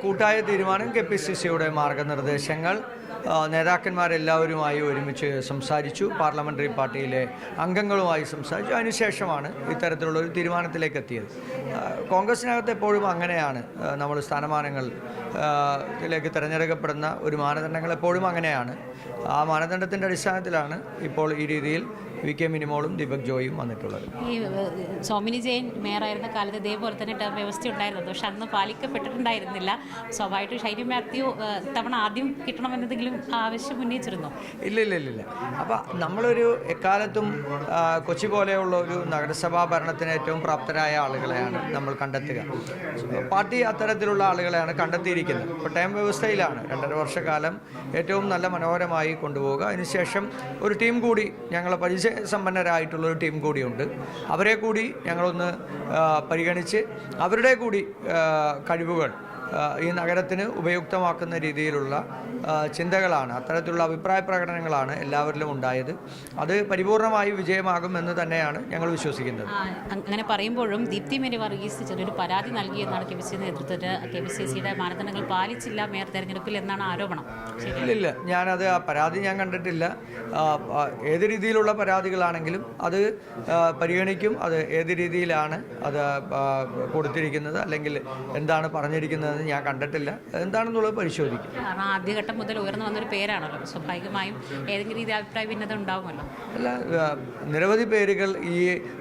കൂട്ടായ തീരുമാനം കെ.പി.സി.സിയുടെ മാർഗനിർദ്ദേശങ്ങൾ നേതാക്കന്മാരെല്ലാവരുമായി ഒരുമിച്ച് സംസാരിച്ചു. പാർലമെൻ്ററി പാർട്ടിയിലെ അംഗങ്ങളുമായി സംസാരിച്ചു. അതിനുശേഷമാണ് ഇത്തരത്തിലുള്ളൊരു തീരുമാനത്തിലേക്ക് എത്തിയത്. കോൺഗ്രസിനകത്ത് എപ്പോഴും അങ്ങനെയാണ്. നമ്മൾ സ്ഥാനമാനങ്ങളിലേക്ക് തിരഞ്ഞെടുക്കപ്പെടുന്ന ഒരു മാനദണ്ഡങ്ങൾ എപ്പോഴും അങ്ങനെയാണ്. ആ മാനദണ്ഡത്തിൻ്റെ അടിസ്ഥാനത്തിലാണ് ഇപ്പോൾ ഈ രീതിയിൽ വി.കെ. മിനിമോളും ദീപക് ജോയും വന്നിട്ടുള്ളത്. ഈ സോമിനി ജെയിൻ മേയറായിരുന്ന കാലത്ത് ഇതേപോലെ തന്നെ ടേം വ്യവസ്ഥ ഉണ്ടായിരുന്നത്, പക്ഷെ അന്ന് പാലിക്കപ്പെട്ടിട്ടുണ്ടായിരുന്നില്ല. സ്വാഭാവികമായിട്ടും ഷൈനി മാത്യു തവണ ആദ്യം കിട്ടണമെന്നതെങ്കിലും ആവശ്യം ഉന്നയിച്ചിരുന്നു. ഇല്ല. അപ്പം നമ്മളൊരു എക്കാലത്തും കൊച്ചി പോലെയുള്ള ഒരു നഗരസഭാ ഭരണത്തിന് ഏറ്റവും പ്രാപ്തരായ ആളുകളെയാണ് നമ്മൾ കണ്ടെത്തുക. പാർട്ടി അത്തരത്തിലുള്ള ആളുകളെയാണ് കണ്ടെത്തിയിരിക്കുന്നത്. ഇപ്പോൾ ടേം വ്യവസ്ഥയിലാണ് 2.5 വർഷക്കാലം ഏറ്റവും നല്ല മനോഹരമായി കൊണ്ടുപോവുക. അതിനുശേഷം ഒരു ടീം കൂടി, ഞങ്ങളെ പരിചയസമ്പന്നരായിട്ടുള്ളൊരു ടീം കൂടിയുണ്ട്. അവരെ കൂടി ഞങ്ങളൊന്ന് പരിഗണിച്ച് അവരുടെ കൂടി കഴിവുകൾ ഈ നഗരത്തിന് ഉപയുക്തമാക്കുന്ന രീതിയിലുള്ള ചിന്തകളാണ്, അത്തരത്തിലുള്ള അഭിപ്രായ പ്രകടനങ്ങളാണ് എല്ലാവരിലും ഉണ്ടായത്. അത് പരിപൂർണമായി വിജയമാകുമെന്ന് തന്നെയാണ് ഞങ്ങൾ വിശ്വസിക്കുന്നത്. അങ്ങനെ പറയുമ്പോഴും ദീപ്തി മേരി വർഗീസ് ചെറിയൊരു പരാതി നൽകിയെന്നാണ് കെ.പി.സി.സി നേതൃത്വത്തിൽ. കെ.പി.സി.സിയുടെ മാനദണ്ഡങ്ങൾ പാലിച്ചില്ല മേയർ തെരഞ്ഞെടുപ്പിൽ എന്നാണ് ആരോപണം. ഇല്ല, ഞാനത് ആ പരാതി ഞാൻ കണ്ടിട്ടില്ല. ഏത് രീതിയിലുള്ള പരാതികളാണെങ്കിലും അത് പരിഗണിക്കും. അത് ഏത് രീതിയിലാണ് അത് കൊടുത്തിരിക്കുന്നത് അല്ലെങ്കിൽ എന്താണ് പറഞ്ഞിരിക്കുന്നത് ഞാൻ കണ്ടിട്ടില്ല. എന്താണെന്നുള്ളത് പരിശോധിക്കും. കാരണം ആദ്യഘട്ടം മുതൽ ഉയർന്നു വന്നൊരു പേരാണല്ലോ, സ്വാഭാവികമായും ഏതെങ്കിലും രീതി അഭിപ്രായ ഭിന്നത ഉണ്ടാകുമല്ലോ. അല്ല, നിരവധി പേരുകൾ ഈ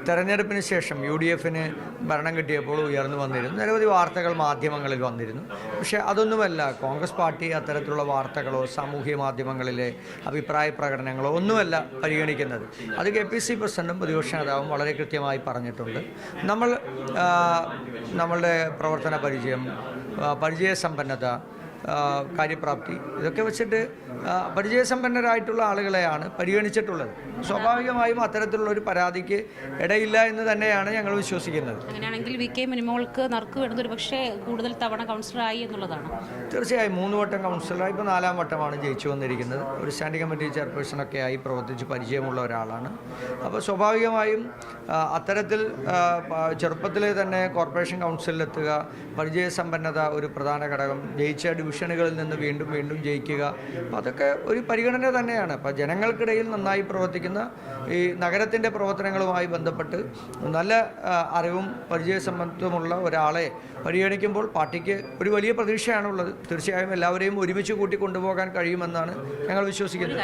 തെരഞ്ഞെടുപ്പിന് ശേഷം UDFന് ഭരണം കിട്ടിയപ്പോൾ ഉയർന്നു വന്നിരുന്നു. നിരവധി വാർത്തകൾ മാധ്യമങ്ങളിൽ വന്നിരുന്നു. പക്ഷേ അതൊന്നുമല്ല കോൺഗ്രസ് പാർട്ടി അത്തരത്തിലുള്ള വാർത്തകളോ സാമൂഹ്യ മാധ്യമങ്ങളിലെ അഭിപ്രായ പ്രകടനങ്ങളോ ഒന്നുമല്ല പരിഗണിക്കുന്നത്. അത് കെ.പി.സി.സി പ്രസിഡന്റും പ്രതിപക്ഷ നേതാവും വളരെ കൃത്യമായി പറഞ്ഞിട്ടുണ്ട്. നമ്മളുടെ പ്രവർത്തന പരിചയം, പരിചയസമ്പന്നത, കാര്യപ്രാപ്തി, ഇതൊക്കെ വെച്ചിട്ട് പരിചയസമ്പന്നരായിട്ടുള്ള ആളുകളെയാണ് പരിഗണിച്ചിട്ടുള്ളത്. സ്വാഭാവികമായും അത്തരത്തിലുള്ളൊരു പരാതിക്ക് ഇടയില്ല എന്ന് തന്നെയാണ് ഞങ്ങൾ വിശ്വസിക്കുന്നത്. അങ്ങനെയാണെങ്കിൽ വി.കെ. മിനിമോൾക്ക് നറുക്ക് വേണ്ടത് ഒരു പക്ഷേ കൂടുതൽ തവണ കൗൺസിലറായി എന്നുള്ളതാണ്. തീർച്ചയായും 3 വട്ടം കൗൺസിലറായി, ഇപ്പോൾ 4ാം വട്ടമാണ് ജയിച്ചു വന്നിരിക്കുന്നത്. ഒരു സ്റ്റാൻഡിംഗ് കമ്മിറ്റി ചെയർപേഴ്സണൊക്കെ ആയി പ്രവർത്തിച്ച് പരിചയമുള്ള ഒരാളാണ്. അപ്പോൾ സ്വാഭാവികമായും അത്തരത്തിൽ ചെറുപ്പത്തിലെ തന്നെ കോർപ്പറേഷൻ കൗൺസിലെത്തുക, പരിചയസമ്പന്നത ഒരു പ്രധാന ഘടകം, ജയിച്ച ഡിവിഷനുകളിൽ നിന്ന് വീണ്ടും ജയിക്കുക, അപ്പോൾ അതൊക്കെ ഒരു പരിഗണന തന്നെയാണ്. അപ്പോൾ ജനങ്ങൾക്കിടയിൽ നന്നായി പ്രവർത്തിക്കുന്ന ഈ നഗരത്തിൻ്റെ പ്രവർത്തനങ്ങളുമായി ബന്ധപ്പെട്ട് നല്ല അറിവും പരിചയസമ്പത്തുമുള്ള ഒരാളെ പരിഗണിക്കുമ്പോൾ പാർട്ടിക്ക് ഒരു വലിയ പ്രതീക്ഷയാണുള്ളത്. തീർച്ചയായും എല്ലാവരെയും ഒരുമിച്ച് കൂട്ടി കൊണ്ടുപോകാൻ കഴിയുമെന്നാണ് ഞങ്ങൾ വിശ്വസിക്കുന്നത്.